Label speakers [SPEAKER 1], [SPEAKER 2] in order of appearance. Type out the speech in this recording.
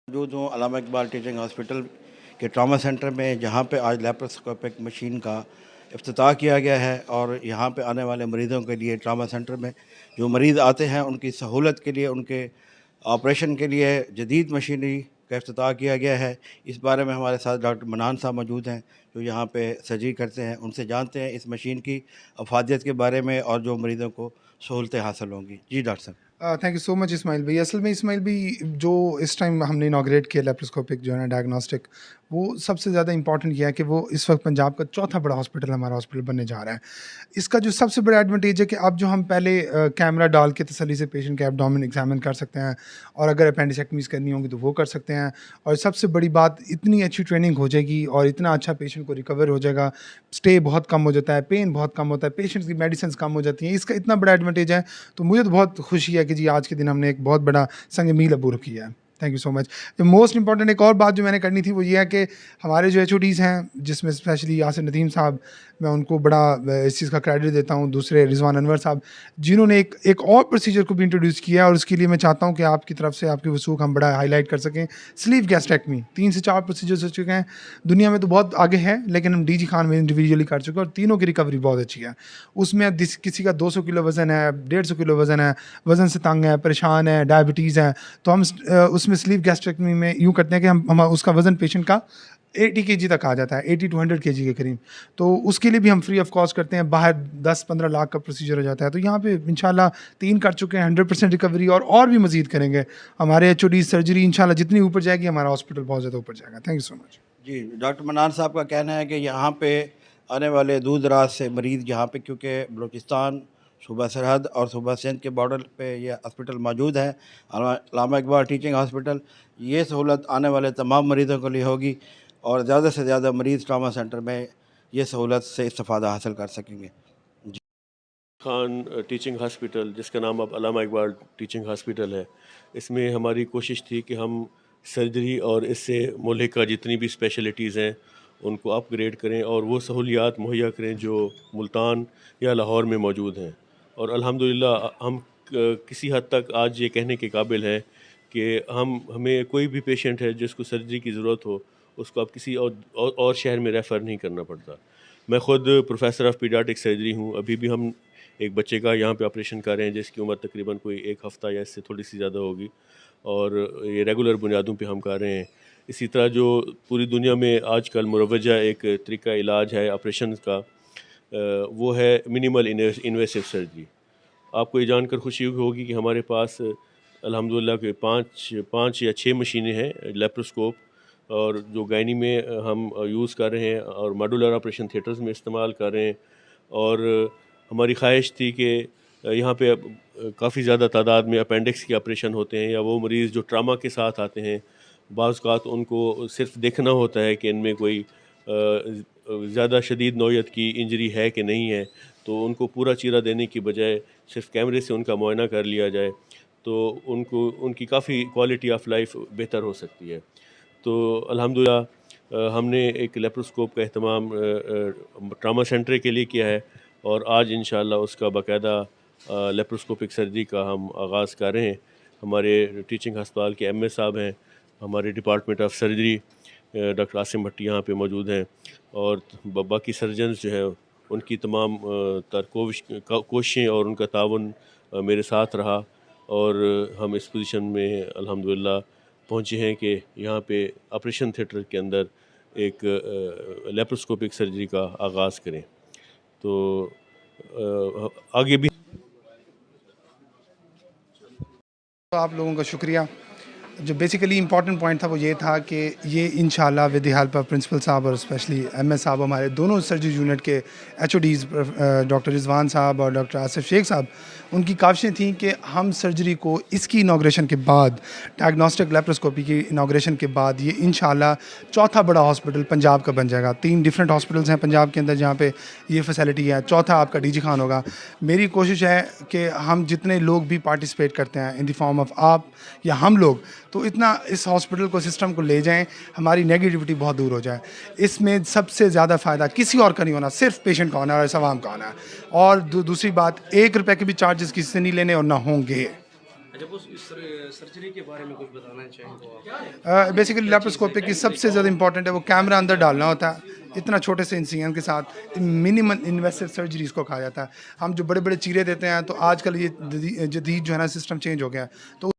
[SPEAKER 1] मौजूद हूँ अल्लामा Iqbal teaching hospital के ट्रॉमा सेंटर में, जहाँ पे आज लेप्रोस्कोपिक मशीन का इफ्तिताह किया गया है। और यहाँ पे आने वाले मरीज़ों के लिए ट्रॉमा सेंटर में जो मरीज़ आते हैं उनकी सहूलत के लिए, उनके ऑपरेशन के लिए जदीद मशीनरी का इफ्तिताह किया गया है। इस बारे में हमारे साथ डॉक्टर मनान साहब मौजूद हैं जो यहाँ पे सर्जरी करते हैं। उनसे जानते हैं इस मशीन की अफादियत के बारे में और जो मरीज़ों को सहूलतें हासिल होंगी। जी डॉक्टर साहब।
[SPEAKER 2] Thank you so much Ismail भाई। असल में इस्माइल भाई, जो इस टाइम हमने इनाग्रेट किया लेप्रोस्कोपिक जो है ना डायग्नोस्टिक, वो सबसे ज़्यादा इंपॉर्टेंट किया है कि वो इस वक्त पंजाब का चौथा बड़ा हॉस्पिटल हमारा हॉस्पिटल बनने जा रहा है। इसका जो सबसे बड़ा एडवांटेज है कि अब जो हम पहले कैमरा डाल के तसल्ली से पेशेंट के एब्डोमेन एग्जामिन कर सकते हैं, और अगर अपेंडिसेक्टमीज करनी होंगी तो वो कर सकते हैं। और सबसे बड़ी बात, इतनी अच्छी ट्रेनिंग हो जाएगी और इतना अच्छा पेशेंट को रिकवर हो जाएगा। स्टे बहुत कम हो जाता है, पेन बहुत कम होता है, पेशेंट्स की मेडिसिन कम हो जाती हैं। इसका इतना बड़ा एडवांटेज है, तो मुझे तो बहुत खुशी है कि जी आज के दिन हमने एक बहुत बड़ा संग मील अबूर किया है। Thank you so much. Most important एक और बात जो मैंने करनी थी वो ये है कि हमारे जो HODs हैं, जिसमें स्पेशली यासिर नदीम साहब, मैं उनको बड़ा इस चीज़ का क्रेडिट देता हूँ। दूसरे रिजवान अनवर साहब, जिन्होंने एक और प्रोसीजर को भी इंट्रोड्यूस किया, और उसके लिए मैं चाहता हूँ कि आपकी तरफ से, आपकी वसूख हम बड़ा हाईलाइट कर सकें। स्लीव गैस्ट्रेक्टमी 3 से 4 प्रोसीजर्स हो चुके हैं, दुनिया में तो बहुत आगे है, लेकिन हम DG खान में इंडिविजुअली कर चुके हैं और तीनों की रिकवरी बहुत अच्छी है। उसमें किसी का 200 किलो वज़न है, 150 किलो वज़न है, वज़न से तंग है, परेशान है, डायबिटीज़ है, तो हम उसमें स्लीव गैस्ट्रेक्टमी में यूँ करते हैं कि हम उसका वज़न पेशेंट का 80 kg तक आ जाता है, 80 to 100 kg के करीब। तो उसके लिए भी हम फ्री ऑफ कॉस्ट करते हैं। बाहर 10-15 लाख का प्रोसीजर हो जाता है। तो यहाँ पे इंशाल्लाह 3 कर चुके हैं, 100% रिकवरी, और भी मज़ीद करेंगे। हमारे HOD सर्जरी इंशाल्लाह जितनी ऊपर जाएगी, हमारा हॉस्पिटल बहुत ज़्यादा ऊपर जाएगा। Thank you so much.
[SPEAKER 1] जी, डॉक्टर मनान साहब का कहना है कि यहाँ पे आने वाले दूर दराज से मरीज़ यहाँ पे, क्योंकि बलूचिस्तान सूबा सरहद और सूबा सिंध के बॉर्डर पे ये हॉस्पिटल मौजूद है, अल्लामा इकबाल टीचिंग हॉस्पिटल। ये सहूलत आने वाले तमाम मरीज़ों के लिए होगी और ज़्यादा से ज़्यादा मरीज़ ट्रामा सेंटर में ये सहूलत से इस्तिफ़ादा हासिल कर सकेंगे। जी।
[SPEAKER 3] खान टीचिंग हॉस्पिटल, जिसका नाम अब अल्लामा इकबाल टीचिंग हॉस्पिटल है, इसमें हमारी कोशिश थी कि हम सर्जरी और इससे मुल्हिका जितनी भी स्पेशलिटीज़ हैं उनको अपग्रेड करें और वो सहूलियात मुहैया करें जो मुल्तान या लाहौर में मौजूद हैं। और अल्हम्दुलिल्लाह हम किसी हद तक आज ये कहने के काबिल हैं कि हमें कोई भी पेशेंट है जिसको सर्जरी की ज़रूरत हो, उसको अब किसी और शहर में रेफ़र नहीं करना पड़ता। मैं ख़ुद प्रोफेसर ऑफ पीडियाट्रिक सर्जरी हूँ। अभी भी हम एक बच्चे का यहाँ पे ऑपरेशन कर रहे हैं जिसकी उम्र तकरीबन कोई 1 हफ़्ता या इससे थोड़ी सी ज़्यादा होगी, और ये रेगुलर बुनियादों पे हम कर रहे हैं। इसी तरह जो पूरी दुनिया में आजकल मुरवजा एक तरीका इलाज है ऑपरेशन का, वो है मिनिमल इन्वेसिव सर्जरी। आपको ये जानकर खुशी होगी कि हमारे पास अल्हम्दुलिल्लाह के 5 या 6 मशीनें हैं लेप्रोस्कोप, और जो गायनी में हम यूज़ कर रहे हैं और मॉड्यूलर ऑपरेशन थिएटर्स में इस्तेमाल कर रहे हैं। और हमारी ख्वाहिश थी कि यहाँ पे काफ़ी ज़्यादा तादाद में अपेंडिक्स के ऑपरेशन होते हैं, या वो मरीज़ जो ट्रामा के साथ आते हैं, बाज़ औक़ात उनको सिर्फ देखना होता है कि इनमें कोई ज़्यादा शदीद नौयत की इंजरी है कि नहीं है, तो उनको पूरा चीरा देने की बजाय सिर्फ कैमरे से उनका मुआयना कर लिया जाए तो उनकी काफ़ी क्वालिटी ऑफ लाइफ बेहतर हो सकती है। तो अल्हम्दुलिल्लाह हमने एक लेप्रोस्कोप का एहतमाम ट्रामा सेंटर के लिए किया है, और आज इंशाअल्लाह उसका बाकायदा लेप्रोस्कोपिक सर्जरी का हम आगाज़ कर रहे हैं। हमारे टीचिंग अस्पताल के MA साहब हैं, हमारे department of surgery doctor Asim Bhatti यहाँ पे मौजूद हैं, और बाकी सर्जन्स जो है उनकी तमाम कोशिशें और उनका ताउन मेरे साथ रहा, और हम इस पोजीशन में अल्हम्दुलिल्लाह पहुँचे हैं कि यहाँ पे ऑपरेशन थिएटर के अंदर एक लेप्रोस्कोपिक सर्जरी का आगाज़ करें। तो आगे भी
[SPEAKER 2] तो आप लोगों का शुक्रिया। जो बेसिकली इंपॉर्टेंट पॉइंट था वो ये था कि ये इंशाल्लाह with the help of principal साहब और स्पेशली MS साहब, हमारे दोनों सर्जरी यूनिट के HODs डॉक्टर रिजवान साहब और डॉक्टर आसिफ शेख साहब, उनकी काविशें थी कि हम सर्जरी को इसकी इनाग्रेशन के बाद, डायग्नोस्टिक लेप्रोस्कोपी की इनाग्रेशन के बाद, ये इंशाल्लाह चौथा बड़ा हॉस्पिटल पंजाब का बन जाएगा। 3 डिफरेंट हॉस्पिटल्स हैं पंजाब के अंदर जहाँ पे ये फैसिलिटी है, चौथा आपका DG खान होगा। मेरी कोशिश है कि हम जितने लोग भी पार्टिसिपेट करते हैं इन द फॉर्म ऑफ आप या हम लोग, तो इतना इस हॉस्पिटल को, सिस्टम को ले जाएं, हमारी नेगेटिविटी बहुत दूर हो जाए। इसमें सबसे ज़्यादा फ़ायदा किसी और का नहीं होना, सिर्फ पेशेंट का होना है और इस आवाम का होना है। और दूसरी बात, 1 रुपये के भी चार्जेस किसी से नहीं लेने और ना होंगे।
[SPEAKER 4] जब उस इस सर्जरी के बारे में कुछ बताना चाहें तो आप
[SPEAKER 2] बेसिकली लेप्रोस्कोपिक की सबसे ज़्यादा इंपॉर्टेंट है वो कैमरा अंदर डालना होता है इतना छोटे से इंसिजन के साथ मिनिमल इन्वेसिव सर्जरी इसको कहा जाता है हम जो बड़े बड़े चीरे देते हैं तो आजकल ये जदीद जो है ना सिस्टम चेंज हो गया है तो